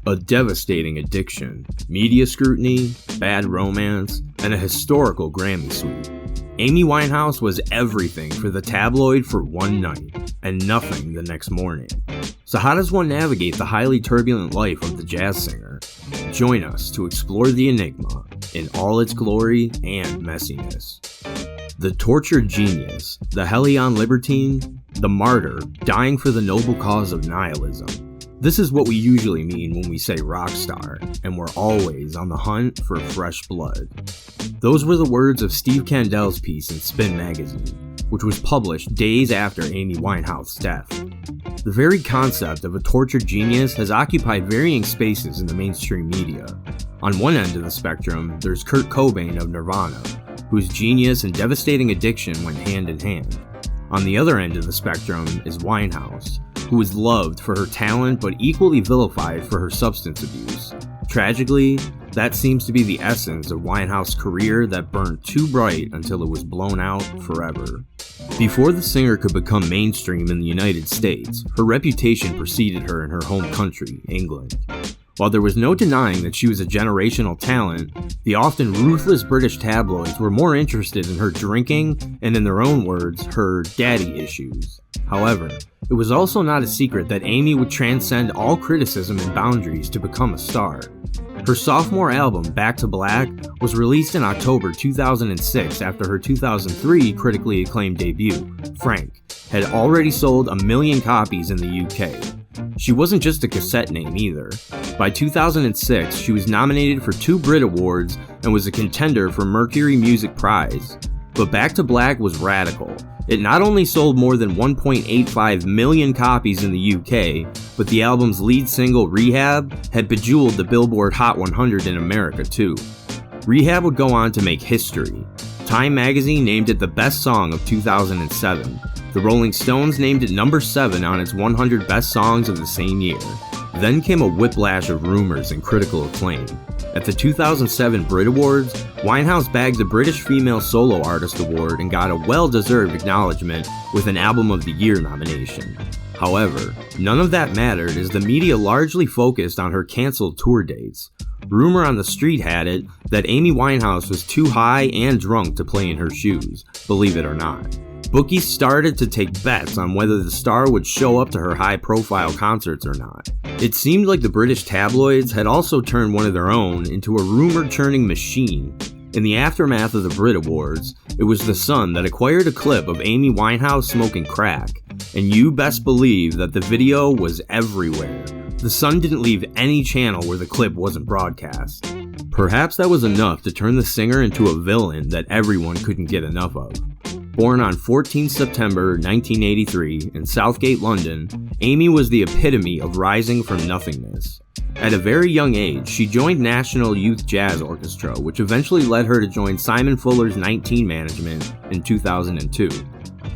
A devastating addiction, media scrutiny, bad romance, and a historical Grammy sweep. Amy Winehouse was everything for the tabloid for one night, and nothing the next morning. So how does one navigate the highly turbulent life of the jazz singer? Join us to explore the enigma in all its glory and messiness. The tortured genius, the Hellion libertine, the martyr dying for the noble cause of nihilism. This is what we usually mean when we say rock star, and we're always on the hunt for fresh blood. Those were the words of Steve Candel's piece in Spin magazine, which was published days after Amy Winehouse's death. The very concept of a tortured genius has occupied varying spaces in the mainstream media. On one end of the spectrum, there's Kurt Cobain of Nirvana, whose genius and devastating addiction went hand in hand. On the other end of the spectrum is Winehouse, who was loved for her talent but equally vilified for her substance abuse. Tragically, that seems to be the essence of Winehouse's career that burned too bright until it was blown out forever. Before the singer could become mainstream in the United States, her reputation preceded her in her home country, England. While there was no denying that she was a generational talent, the often ruthless British tabloids were more interested in her drinking and, in their own words, her daddy issues. However, it was also not a secret that Amy would transcend all criticism and boundaries to become a star. Her sophomore album, Back to Black, was released in October 2006 after her 2003 critically acclaimed debut, Frank, had already sold 1 million copies in the UK. She wasn't just a cassette name either. By 2006, she was nominated for 2 Brit Awards and was a contender for Mercury Music Prize. But Back to Black was radical. It not only sold more than 1.85 million copies in the UK, but the album's lead single, Rehab, had bejeweled the Billboard Hot 100 in America too. Rehab would go on to make history. Time magazine named it the best song of 2007. The Rolling Stones named it number 7 on its 100 best songs of the same year. Then came a whiplash of rumors and critical acclaim. At the 2007 Brit Awards, Winehouse bagged the British Female Solo Artist Award and got a well-deserved acknowledgement with an Album of the Year nomination. However, none of that mattered as the media largely focused on her cancelled tour dates. Rumor on the street had it that Amy Winehouse was too high and drunk to play in her shoes, believe it or not. Bookies started to take bets on whether the star would show up to her high-profile concerts or not. It seemed like the British tabloids had also turned one of their own into a rumor-churning machine. In the aftermath of the Brit Awards, it was The Sun that acquired a clip of Amy Winehouse smoking crack, and you best believe that the video was everywhere. The Sun didn't leave any channel where the clip wasn't broadcast. Perhaps that was enough to turn the singer into a villain that everyone couldn't get enough of. Born on 14 September 1983 in Southgate, London, Amy was the epitome of rising from nothingness. At a very young age, she joined National Youth Jazz Orchestra, which eventually led her to join Simon Fuller's 19 management in 2002.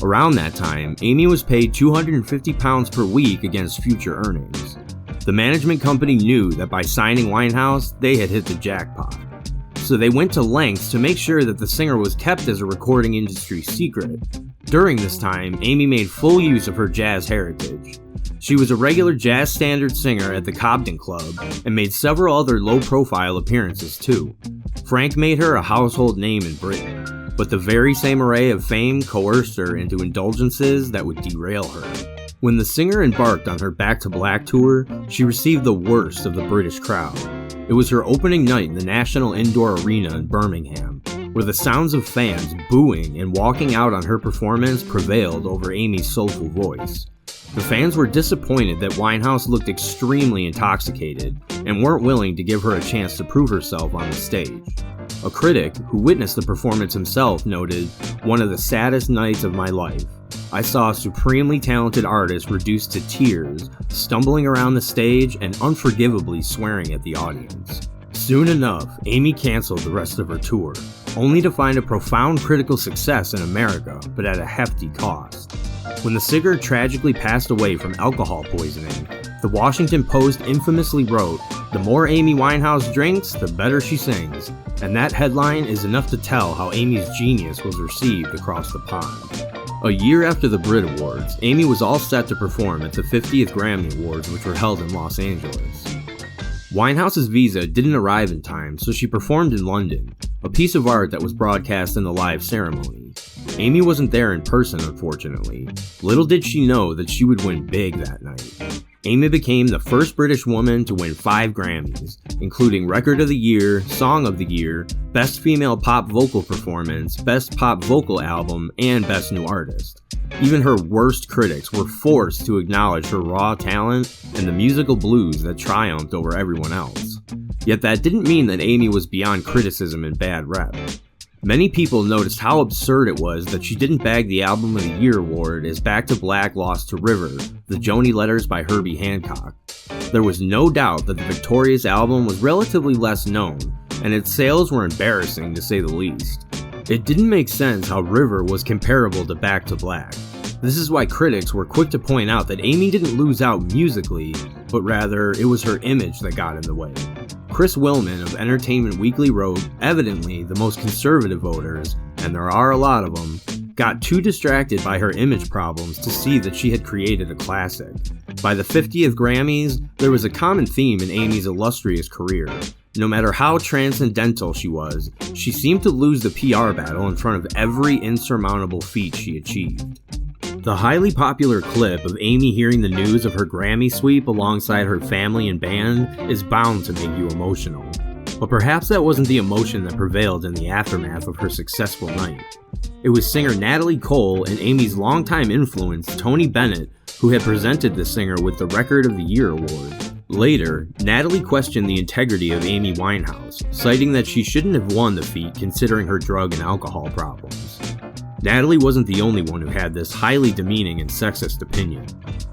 Around that time, Amy was paid £250 per week against future earnings. The management company knew that by signing Winehouse, they had hit the jackpot. So they went to lengths to make sure that the singer was kept as a recording industry secret. During this time, Amy made full use of her jazz heritage. She was a regular jazz standard singer at the Cobden Club and made several other low-profile appearances too. Frank made her a household name in Britain, but the very same array of fame coerced her into indulgences that would derail her. When the singer embarked on her Back to Black tour, she received the worst of the British crowd. It was her opening night in the National Indoor Arena in Birmingham, where the sounds of fans booing and walking out on her performance prevailed over Amy's soulful voice. The fans were disappointed that Winehouse looked extremely intoxicated and weren't willing to give her a chance to prove herself on the stage. A critic who witnessed the performance himself noted, "One of the saddest nights of my life. I saw a supremely talented artist reduced to tears, stumbling around the stage and unforgivably swearing at the audience." Soon enough, Amy canceled the rest of her tour, only to find a profound critical success in America, but at a hefty cost. When the singer tragically passed away from alcohol poisoning, the Washington Post infamously wrote, "The more Amy Winehouse drinks, the better she sings." And that headline is enough to tell how Amy's genius was received across the pond. A year after the Brit Awards, Amy was all set to perform at the 50th Grammy Awards, which were held in Los Angeles. Winehouse's visa didn't arrive in time, so she performed in London, a piece of art that was broadcast in the live ceremony. Amy wasn't there in person, unfortunately. Little did she know that she would win big that night. Amy became the first British woman to win 5 Grammys, including Record of the Year, Song of the Year, Best Female Pop Vocal Performance, Best Pop Vocal Album, and Best New Artist. Even her worst critics were forced to acknowledge her raw talent and the musical blues that triumphed over everyone else. Yet that didn't mean that Amy was beyond criticism and bad rep. Many people noticed how absurd it was that she didn't bag the Album of the Year award as Back to Black lost to River, the Joni Letters by Herbie Hancock. There was no doubt that the victorious album was relatively less known, and its sales were embarrassing to say the least. It didn't make sense how River was comparable to Back to Black. This is why critics were quick to point out that Amy didn't lose out musically, but rather it was her image that got in the way. Chris Willman of Entertainment Weekly wrote, evidently the most conservative voters, and there are a lot of them, got too distracted by her image problems to see that she had created a classic. By the 50th Grammys, there was a common theme in Amy's illustrious career. No matter how transcendental she was, she seemed to lose the PR battle in front of every insurmountable feat she achieved. The highly popular clip of Amy hearing the news of her Grammy sweep alongside her family and band is bound to make you emotional. But perhaps that wasn't the emotion that prevailed in the aftermath of her successful night. It was singer Natalie Cole and Amy's longtime influence, Tony Bennett, who had presented the singer with the Record of the Year award. Later, Natalie questioned the integrity of Amy Winehouse, citing that she shouldn't have won the feat considering her drug and alcohol problems. Natalie wasn't the only one who had this highly demeaning and sexist opinion.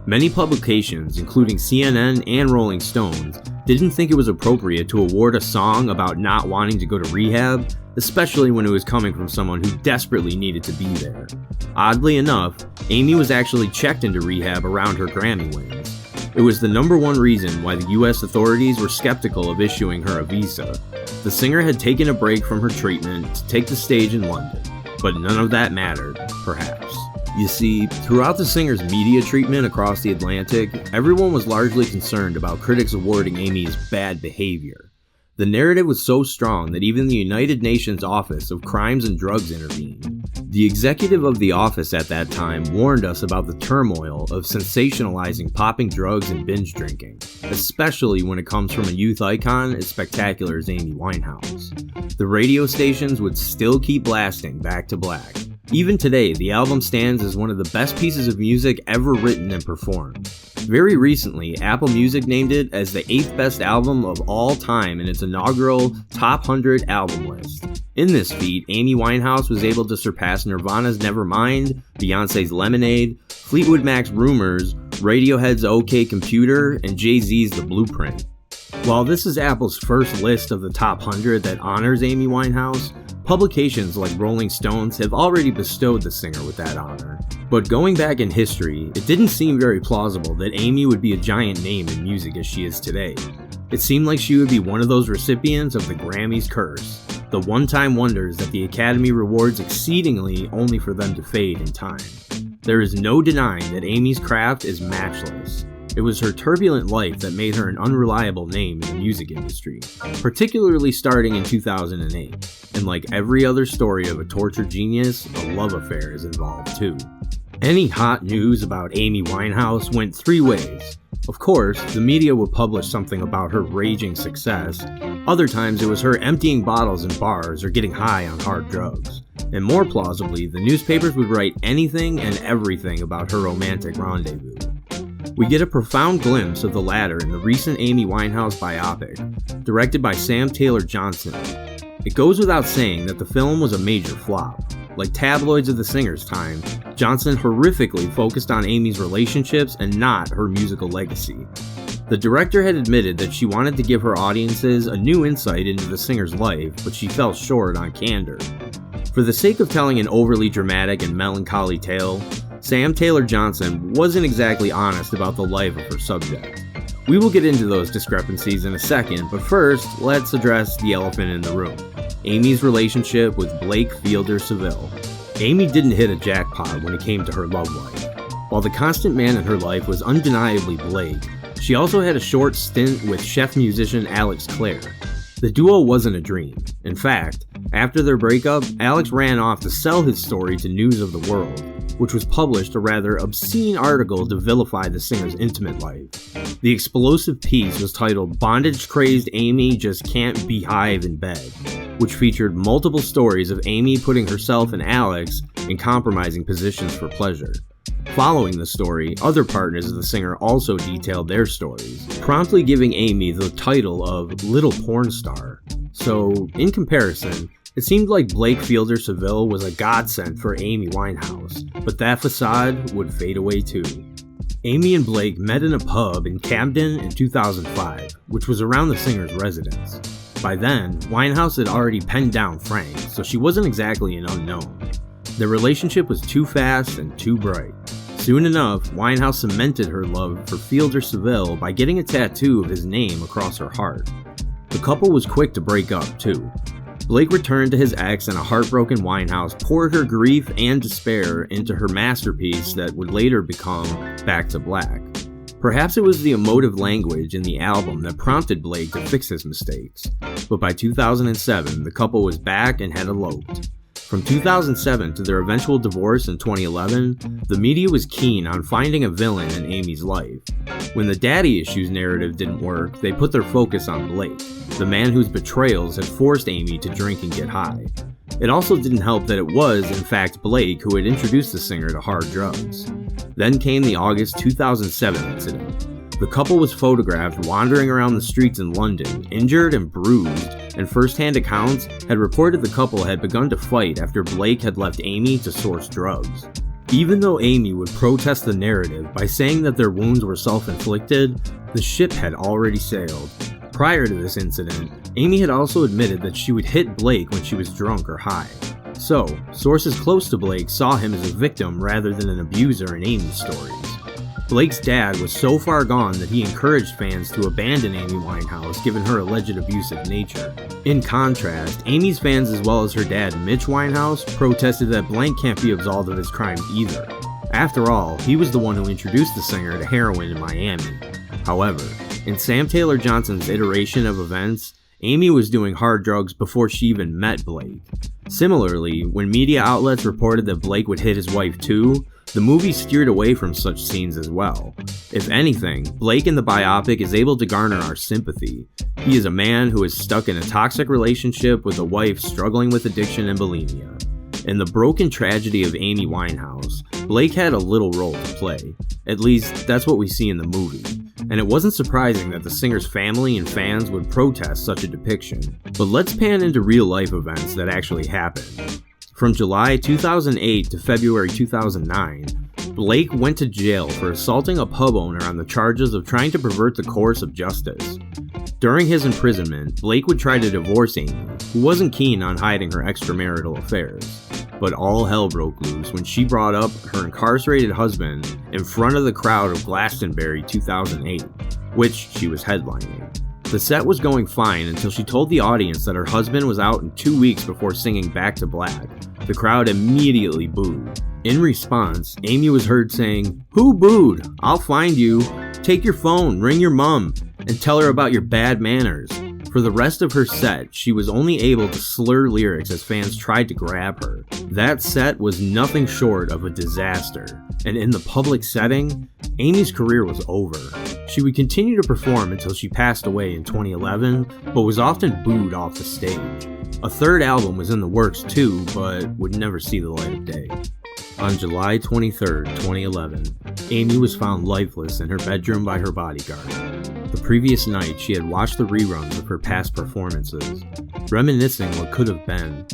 Many publications, including CNN and Rolling Stones, didn't think it was appropriate to award a song about not wanting to go to rehab, especially when it was coming from someone who desperately needed to be there. Oddly enough, Amy was actually checked into rehab around her Grammy wins. It was the #1 reason why the US authorities were skeptical of issuing her a visa. The singer had taken a break from her treatment to take the stage in London. But none of that mattered, perhaps. You see, throughout the singer's media treatment across the Atlantic, everyone was largely concerned about critics awarding Amy's bad behavior. The narrative was so strong that even the United Nations Office of Crimes and Drugs intervened. The executive of the office at that time warned us about the turmoil of sensationalizing popping drugs and binge drinking, especially when it comes from a youth icon as spectacular as Amy Winehouse. The radio stations would still keep blasting Back to Black. Even today, the album stands as one of the best pieces of music ever written and performed. Very recently, Apple Music named it as the 8th best album of all time in its inaugural Top 100 album list. In this feat, Amy Winehouse was able to surpass Nirvana's Nevermind, Beyoncé's Lemonade, Fleetwood Mac's Rumors, Radiohead's OK Computer, and Jay-Z's The Blueprint. While this is Apple's first list of the top 100 that honors Amy Winehouse, publications like Rolling Stones have already bestowed the singer with that honor. But going back in history, it didn't seem very plausible that Amy would be a giant name in music as she is today. It seemed like she would be one of those recipients of the Grammys curse, the one-time wonders that the Academy rewards exceedingly only for them to fade in time. There is no denying that Amy's craft is matchless. It was her turbulent life that made her an unreliable name in the music industry, particularly starting in 2008. And like every other story of a tortured genius, a love affair is involved too. Any hot news about Amy Winehouse went 3 ways. Of course, the media would publish something about her raging success. Other times it was her emptying bottles in bars or getting high on hard drugs. And more plausibly, the newspapers would write anything and everything about her romantic rendezvous. We get a profound glimpse of the latter in the recent Amy Winehouse biopic, directed by Sam Taylor Johnson. It goes without saying that the film was a major flop. Like tabloids of the singer's time, Johnson horrifically focused on Amy's relationships and not her musical legacy. The director had admitted that she wanted to give her audiences a new insight into the singer's life, but she fell short on candor. For the sake of telling an overly dramatic and melancholy tale, Sam Taylor Johnson wasn't exactly honest about the life of her subject. We will get into those discrepancies in a second, but first, let's address the elephant in the room: Amy's relationship with Blake Fielder Seville. Amy didn't hit a jackpot when it came to her love life. While the constant man in her life was undeniably Blake, She also had a short stint with chef-musician Alex Clare. The duo wasn't a dream. In fact, after their breakup, Alex ran off to sell his story to News of the World, which was published a rather obscene article to vilify the singer's intimate life. The explosive piece was titled "Bondage-Crazed Amy Just Can't Behive in Bed," which featured multiple stories of Amy putting herself and Alex in compromising positions for pleasure. Following the story, other partners of the singer also detailed their stories, promptly giving Amy the title of Little Porn Star. So, in comparison, it seemed like Blake Fielder Seville was a godsend for Amy Winehouse, but that facade would fade away too. Amy and Blake met in a pub in Camden in 2005, which was around the singer's residence. By then, Winehouse had already penned down Frank, so she wasn't exactly an unknown. Their relationship was too fast and too bright. Soon enough, Winehouse cemented her love for Fielder Seville by getting a tattoo of his name across her heart. The couple was quick to break up, too. Blake returned to his ex, and a heartbroken Winehouse poured her grief and despair into her masterpiece that would later become Back to Black. Perhaps it was the emotive language in the album that prompted Blake to fix his mistakes, but by 2007, the couple was back and had eloped. From 2007 to their eventual divorce in 2011, the media was keen on finding a villain in Amy's life. When the daddy issues narrative didn't work, they put their focus on Blake, the man whose betrayals had forced Amy to drink and get high. It also didn't help that it was, in fact, Blake who had introduced the singer to hard drugs. Then came the August 2007 incident. The couple was photographed wandering around the streets in London, injured and bruised, and first-hand accounts had reported the couple had begun to fight after Blake had left Amy to source drugs. Even though Amy would protest the narrative by saying that their wounds were self-inflicted, the ship had already sailed. Prior to this incident, Amy had also admitted that she would hit Blake when she was drunk or high. So, sources close to Blake saw him as a victim rather than an abuser in Amy's stories. Blake's dad was so far gone that he encouraged fans to abandon Amy Winehouse given her alleged abusive nature. In contrast, Amy's fans as well as her dad Mitch Winehouse protested that Blank can't be absolved of his crimes either. After all, he was the one who introduced the singer to heroin in Miami. However, in Sam Taylor Johnson's iteration of events, Amy was doing hard drugs before she even met Blake. Similarly, when media outlets reported that Blake would hit his wife too, the movie steered away from such scenes as well. If anything, Blake in the biopic is able to garner our sympathy. He is a man who is stuck in a toxic relationship with a wife struggling with addiction and bulimia. In the broken tragedy of Amy Winehouse, Blake had a little role to play. At least, that's what we see in the movie. And it wasn't surprising that the singer's family and fans would protest such a depiction. But let's pan into real-life events that actually happened. From July 2008 to February 2009, Blake went to jail for assaulting a pub owner on the charges of trying to pervert the course of justice. During his imprisonment, Blake would try to divorce Amy, who wasn't keen on hiding her extramarital affairs. But all hell broke loose when she brought up her incarcerated husband in front of the crowd of Glastonbury 2008, which she was headlining. The set was going fine until she told the audience that her husband was out in 2 weeks before singing Back to Black. The crowd immediately booed. In response, Amy was heard saying, "Who booed? I'll find you. Take your phone, ring your mom, and tell her about your bad manners." For the rest of her set, she was only able to slur lyrics as fans tried to grab her. That set was nothing short of a disaster, and in the public setting, Amy's career was over. She would continue to perform until she passed away in 2011, but was often booed off the stage. A third album was in the works too, but would never see the light of day. On July 23, 2011, Amy was found lifeless in her bedroom by her bodyguard. The previous night, she had watched the reruns of her past performances, reminiscing what could have been.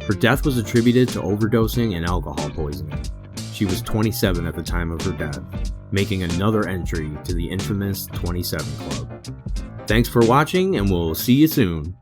Her death was attributed to overdosing and alcohol poisoning. She was 27 at the time of her death, making another entry to the infamous 27 Club. Thanks for watching, and we'll see you soon.